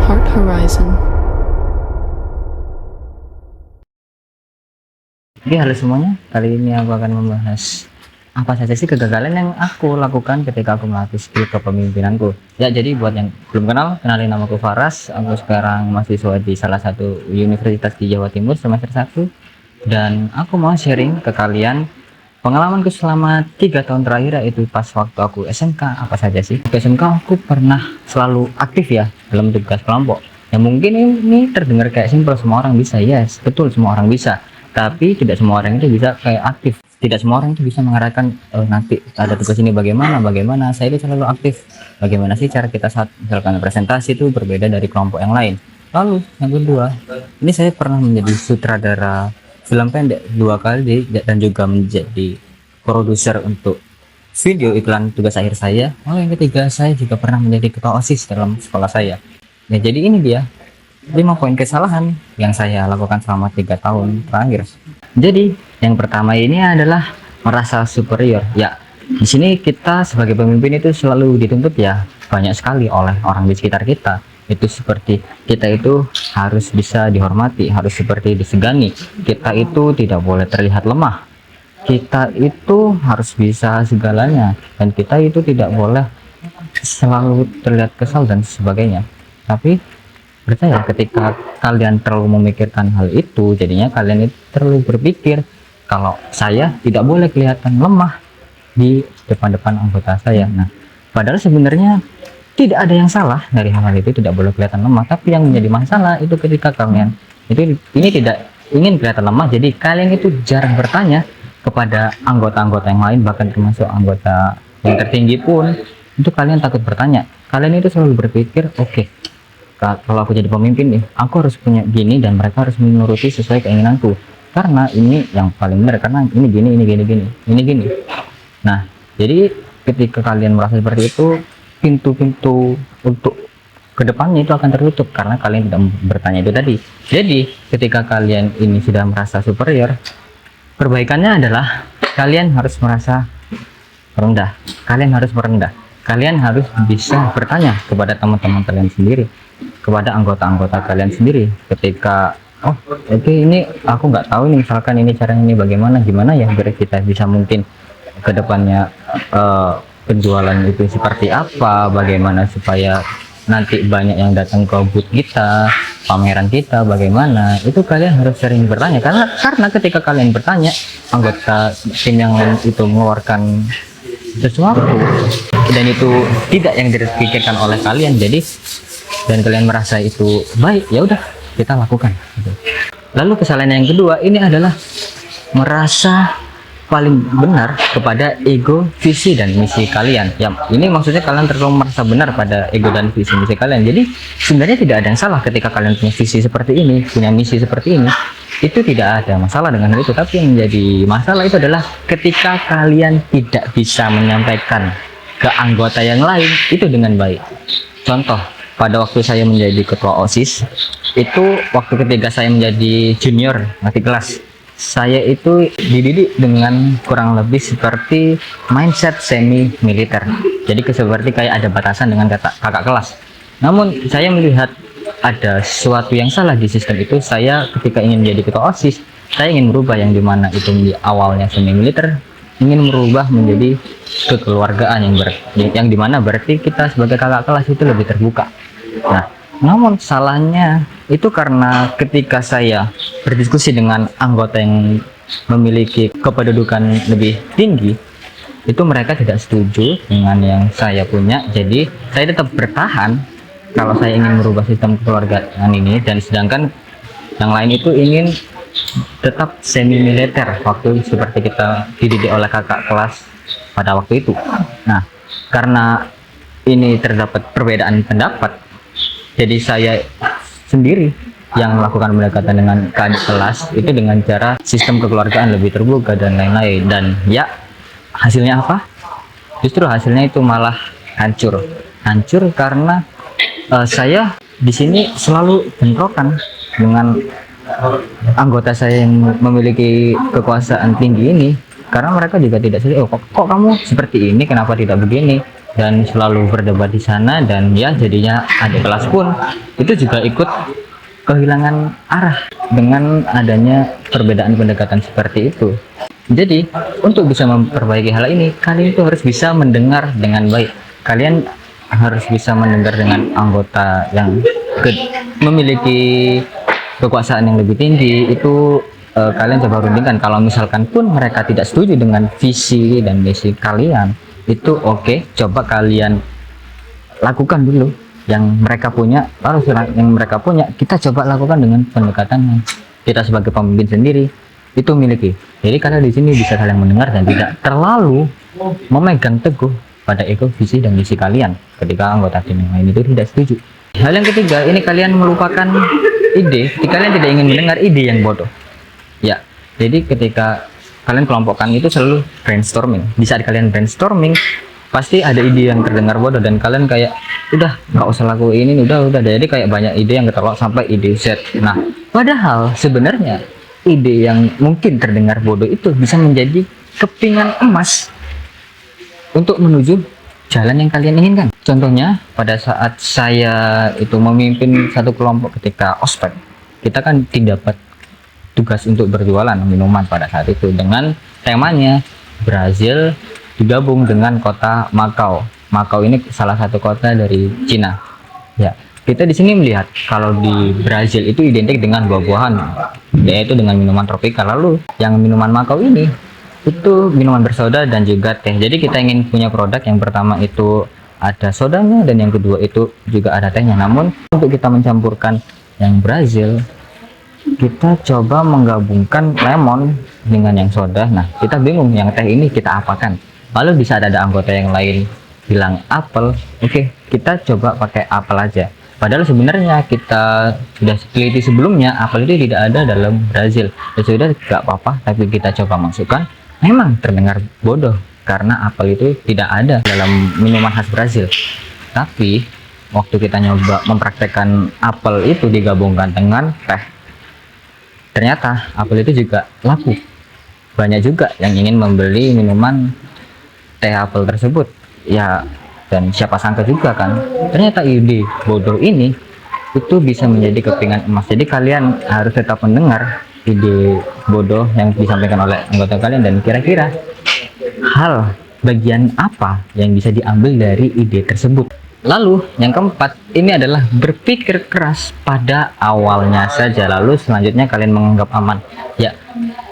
Heart Horizon. Oke, halo semuanya. Kali ini aku akan membahas apa saja sih kegagalan yang aku lakukan ketika aku melatih skill kepemimpinanku. Ya, jadi buat yang belum kenal, kenalin, namaku Faras. Aku sekarang mahasiswa di salah satu universitas di Jawa Timur semester 1, dan aku mau sharing ke kalian pengalamanku selama 3 tahun terakhir, yaitu pas waktu aku SMK. Apa saja sih? Di SMK aku pernah selalu aktif ya dalam tugas kelompok. Ya mungkin ini terdengar kayak simpel, semua orang bisa. Yes, betul, semua orang bisa. Tapi tidak semua orang itu bisa kayak aktif. Tidak semua orang itu bisa mengarahkan, nanti ada tugas ini bagaimana. Saya itu selalu aktif. Bagaimana sih cara kita saat misalkan presentasi itu berbeda dari kelompok yang lain. Lalu yang kedua, ini saya pernah menjadi sutradara film pendek 2 kali dan juga menjadi produser untuk video iklan tugas akhir saya. Yang ketiga, saya juga pernah menjadi ketua OSIS dalam sekolah saya. Nah, jadi ini dia 5 poin kesalahan yang saya lakukan selama 3 tahun terakhir. Jadi yang pertama ini adalah merasa superior. Ya, di sini kita sebagai pemimpin itu selalu dituntut ya banyak sekali oleh orang di sekitar kita. Itu seperti kita itu harus bisa dihormati, harus seperti disegani. Kita itu tidak boleh terlihat lemah, kita itu harus bisa segalanya, dan kita itu tidak boleh selalu terlihat kesal dan sebagainya. Tapi percaya, ketika kalian terlalu memikirkan hal itu, jadinya kalian itu terlalu berpikir kalau saya tidak boleh kelihatan lemah di depan-depan anggota saya. Nah, padahal sebenarnya tidak ada yang salah dari hal itu, tidak boleh kelihatan lemah. Tapi yang menjadi masalah itu ketika kalian ini tidak ingin kelihatan lemah, jadi kalian itu jarang bertanya kepada anggota-anggota yang lain, bahkan termasuk anggota yang tertinggi pun itu kalian takut bertanya. Kalian itu selalu berpikir, oke, kalau aku jadi pemimpin nih, aku harus punya gini dan mereka harus menuruti sesuai keinginanku, karena ini yang paling benar, karena ini gini. Nah, jadi ketika kalian merasa seperti itu, pintu-pintu untuk kedepannya itu akan tertutup karena kalian tidak bertanya itu tadi. Jadi ketika kalian ini sudah merasa superior, perbaikannya adalah kalian harus merasa rendah. Kalian harus bisa bertanya kepada teman-teman kalian sendiri, kepada anggota-anggota kalian sendiri. Ketika oke, ini aku nggak tahu nih, misalkan ini caranya ini gimana ya biar kita bisa mungkin kedepannya penjualan itu seperti apa, bagaimana supaya nanti banyak yang datang ke booth kita, pameran kita, bagaimana itu kalian harus sering bertanya, karena ketika kalian bertanya, anggota tim yang lain itu mengeluarkan sesuatu dan itu tidak yang dipikirkan oleh kalian, jadi dan kalian merasa itu baik, ya udah kita lakukan gitu. Lalu kesalahan yang kedua ini adalah merasa paling benar kepada ego, visi, dan misi kalian. Ya, ini maksudnya kalian terlalu merasa benar pada ego dan visi misi kalian. Jadi sebenarnya tidak ada yang salah ketika kalian punya visi seperti ini, punya misi seperti ini. Itu tidak ada masalah dengan hal itu. Tapi yang menjadi masalah itu adalah ketika kalian tidak bisa menyampaikan ke anggota yang lain itu dengan baik. Contoh, pada waktu saya menjadi ketua OSIS, itu waktu ketika saya menjadi junior nanti kelas, saya itu dididik dengan kurang lebih seperti mindset semi militer. Jadi seperti kayak ada batasan dengan kakak kelas. Namun saya melihat ada sesuatu yang salah di sistem itu. Saya ketika ingin menjadi ketua OSIS, saya ingin merubah yang dimana itu di awalnya semi militer, ingin merubah menjadi kekeluargaan yang dimana berarti kita sebagai kakak kelas itu lebih terbuka. Nah, namun salahnya itu karena ketika saya berdiskusi dengan anggota yang memiliki kependudukan lebih tinggi, itu mereka tidak setuju dengan yang saya punya. Jadi saya tetap bertahan kalau saya ingin merubah sistem kekeluargaan ini, dan sedangkan yang lain itu ingin tetap semi militer waktu seperti kita dididik oleh kakak kelas pada waktu itu. Nah, karena ini terdapat perbedaan pendapat, jadi saya sendiri yang melakukan pendekatan dengan kakak kelas itu dengan cara sistem kekeluargaan lebih terbuka dan lain-lain. Dan ya, hasilnya apa? Justru hasilnya itu malah hancur karena saya di sini selalu bentrokan dengan anggota saya yang memiliki kekuasaan tinggi ini, karena mereka juga tidak setuju. Kok kamu seperti ini, kenapa tidak begini? dan selalu berdebat di sana, dan ya jadinya adik kelas pun itu juga ikut kehilangan arah dengan adanya perbedaan pendekatan seperti itu. Jadi untuk bisa memperbaiki hal ini, kalian itu harus bisa mendengar dengan baik. Kalian harus bisa mendengar dengan anggota yang memiliki kekuasaan yang lebih tinggi. Itu kalian coba rundingkan. Kalau misalkan pun mereka tidak setuju dengan visi dan misi kalian, itu oke, coba kalian lakukan dulu yang mereka punya, lalu yang mereka punya kita coba lakukan dengan pendekatan yang kita sebagai pemimpin sendiri itu miliki. Jadi kalian di sini bisa saling mendengar dan tidak terlalu memegang teguh pada ego, visi dan misi kalian ketika anggota tim yang lain itu tidak setuju. Hal yang ketiga, ini kalian melupakan ide. Kalian tidak ingin mendengar ide yang bodoh. Ya, jadi ketika kalian kelompokkan itu selalu brainstorming. Di saat kalian brainstorming, pasti ada ide yang terdengar bodoh dan kalian kayak udah nggak usah lakuin ini, udah. Jadi kayak banyak ide yang ketolak sampai ide set. Nah, padahal sebenarnya ide yang mungkin terdengar bodoh itu bisa menjadi kepingan emas untuk menuju jalan yang kalian inginkan. Contohnya pada saat saya itu memimpin satu kelompok ketika ospek, kita kan didapat tugas untuk berjualan minuman pada saat itu dengan temanya Brazil digabung dengan kota Makau. Makau ini salah satu kota dari Cina. Ya, kita di sini melihat kalau di Brazil itu identik dengan buah-buahan, yaitu dengan minuman tropikal. Lalu yang minuman Makau ini itu minuman bersoda dan juga teh. Jadi kita ingin punya produk yang pertama itu ada sodanya dan yang kedua itu juga ada tehnya. Namun untuk kita mencampurkan yang Brazil, kita coba menggabungkan lemon dengan yang soda. Nah, kita bingung yang teh ini kita apakan. Lalu bisa ada anggota yang lain bilang apel. Oke, kita coba pakai apel aja. Padahal sebenarnya kita sudah teliti sebelumnya, apel itu tidak ada dalam Brazil. Ya sudah, nggak apa-apa, tapi kita coba masukkan. Memang terdengar bodoh karena apel itu tidak ada dalam minuman khas Brazil. Tapi waktu kita nyoba mempraktekkan apel itu digabungkan dengan teh, ternyata apel itu juga laku. Banyak juga yang ingin membeli minuman teh apel tersebut. Ya, dan siapa sangka juga kan, ternyata ide bodoh ini itu bisa menjadi kepingan emas. Jadi kalian harus tetap mendengar ide bodoh yang disampaikan oleh anggota kalian dan kira-kira hal bagian apa yang bisa diambil dari ide tersebut. Lalu yang keempat, ini adalah berpikir keras pada awalnya saja, lalu selanjutnya kalian menganggap aman. Ya,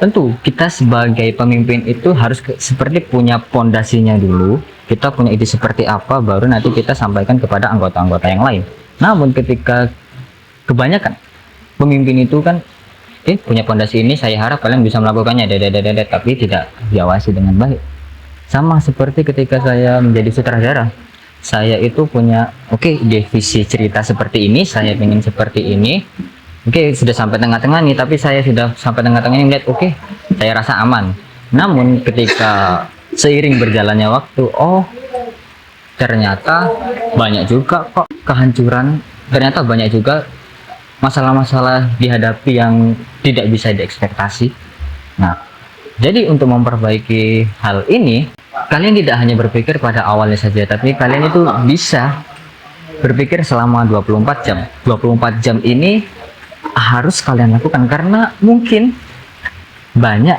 tentu kita sebagai pemimpin itu harus seperti punya pondasinya dulu. Kita punya ide seperti apa, baru nanti kita sampaikan kepada anggota-anggota yang lain. Namun ketika kebanyakan pemimpin itu kan punya pondasi ini, saya harap kalian bisa melakukannya, tapi tidak diawasi dengan baik. Sama seperti ketika saya menjadi sutradara, saya itu punya ide visi cerita seperti ini, saya ingin seperti ini. Sudah sampai tengah-tengah nih, tapi saya sudah sampai tengah-tengah ini melihat saya rasa aman. Namun ketika seiring berjalannya waktu, ternyata banyak juga kok kehancuran, ternyata banyak juga masalah-masalah dihadapi yang tidak bisa diekspektasi. Nah, jadi untuk memperbaiki hal ini, kalian tidak hanya berpikir pada awalnya saja, tapi kalian itu bisa berpikir selama 24 jam. 24 jam ini harus kalian lakukan karena mungkin banyak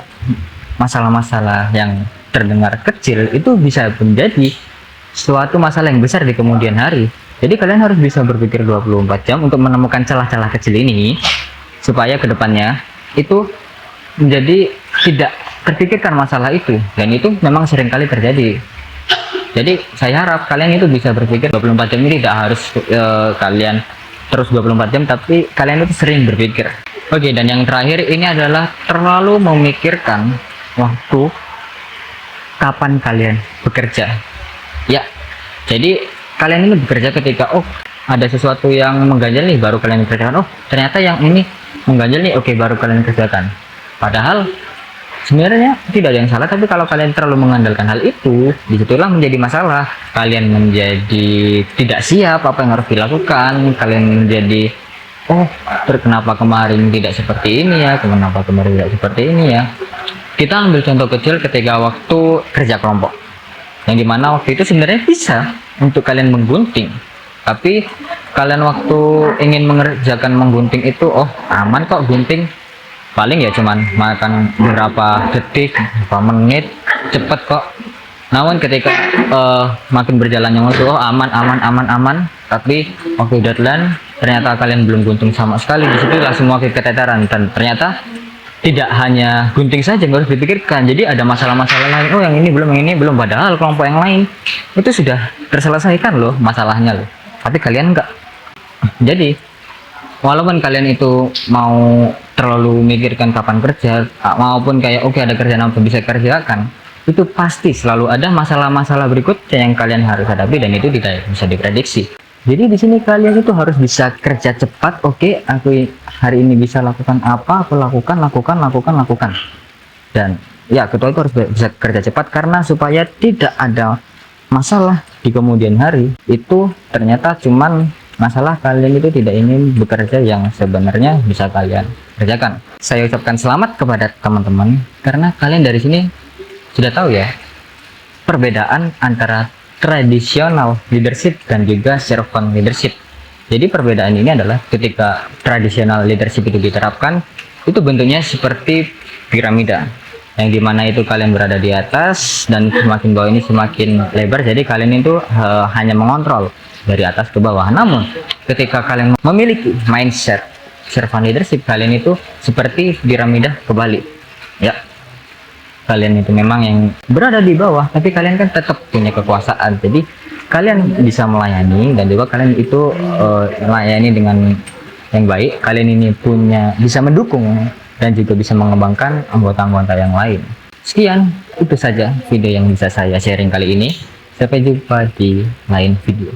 masalah-masalah yang terdengar kecil itu bisa menjadi suatu masalah yang besar di kemudian hari. Jadi kalian harus bisa berpikir 24 jam untuk menemukan celah-celah kecil ini supaya kedepannya itu menjadi tidak terpikirkan masalah itu, dan itu memang seringkali terjadi. Jadi saya harap kalian itu bisa berpikir 24 jam ini tidak harus kalian terus 24 jam, tapi kalian itu sering berpikir. Dan yang terakhir ini adalah terlalu memikirkan waktu kapan kalian bekerja. Ya, jadi kalian ini bekerja ketika ada sesuatu yang mengganjal nih baru kalian kerjakan. Ternyata yang ini mengganjal nih, baru kalian kerjakan. Padahal sebenarnya tidak ada yang salah, tapi kalau kalian terlalu mengandalkan hal itu, disitulah menjadi masalah. Kalian menjadi tidak siap apa yang harus dilakukan. Kalian menjadi kenapa kemarin tidak seperti ini ya, kenapa kemarin tidak seperti ini ya. Kita ambil contoh kecil ketika waktu kerja kelompok. yang dimana waktu itu sebenarnya bisa untuk kalian menggunting, tapi kalian waktu ingin mengerjakan menggunting itu, oh aman kok gunting, paling ya cuman makan beberapa detik, beberapa menit, cepet kok. Namun ketika makin berjalannya waktu, oh aman, tapi waktu deadline ternyata kalian belum gunting sama sekali. Di situlah semua keteteran, dan ternyata tidak hanya gunting saja yang harus dipikirkan, jadi ada masalah-masalah lain. Oh yang ini belum, padahal kelompok yang lain itu sudah terselesaikan loh masalahnya loh, tapi kalian enggak. Jadi walaupun kalian itu mau terlalu mikirkan kapan kerja, maupun kayak oke ada kerjaan apa bisa kerjakan, itu pasti selalu ada masalah-masalah berikutnya yang kalian harus hadapi, dan itu tidak bisa diprediksi. Jadi di sini kalian itu harus bisa kerja cepat. Oke, aku hari ini bisa lakukan apa, aku lakukan. Dan ya ketua itu harus bisa kerja cepat, karena supaya tidak ada masalah di kemudian hari. Itu ternyata cuman masalah kalian itu tidak ingin bekerja yang sebenarnya bisa kalian kerjakan. Saya ucapkan selamat kepada teman-teman, karena kalian dari sini sudah tahu ya perbedaan antara tradisional leadership dan juga servant leadership. Jadi perbedaan ini adalah ketika tradisional leadership itu diterapkan, itu bentuknya seperti piramida, yang dimana itu kalian berada di atas, dan semakin bawah ini semakin lebar, jadi kalian itu hanya mengontrol dari atas ke bawah. Namun ketika kalian memiliki mindset servant leadership, kalian itu seperti piramida kebalik ya. Kalian itu memang yang berada di bawah, tapi kalian kan tetap punya kekuasaan, jadi kalian bisa melayani, dan juga kalian itu melayani dengan yang baik. Kalian ini bisa mendukung dan juga bisa mengembangkan anggota-anggota yang lain. Sekian, itu saja video yang bisa saya sharing kali ini. Sampai jumpa di lain video.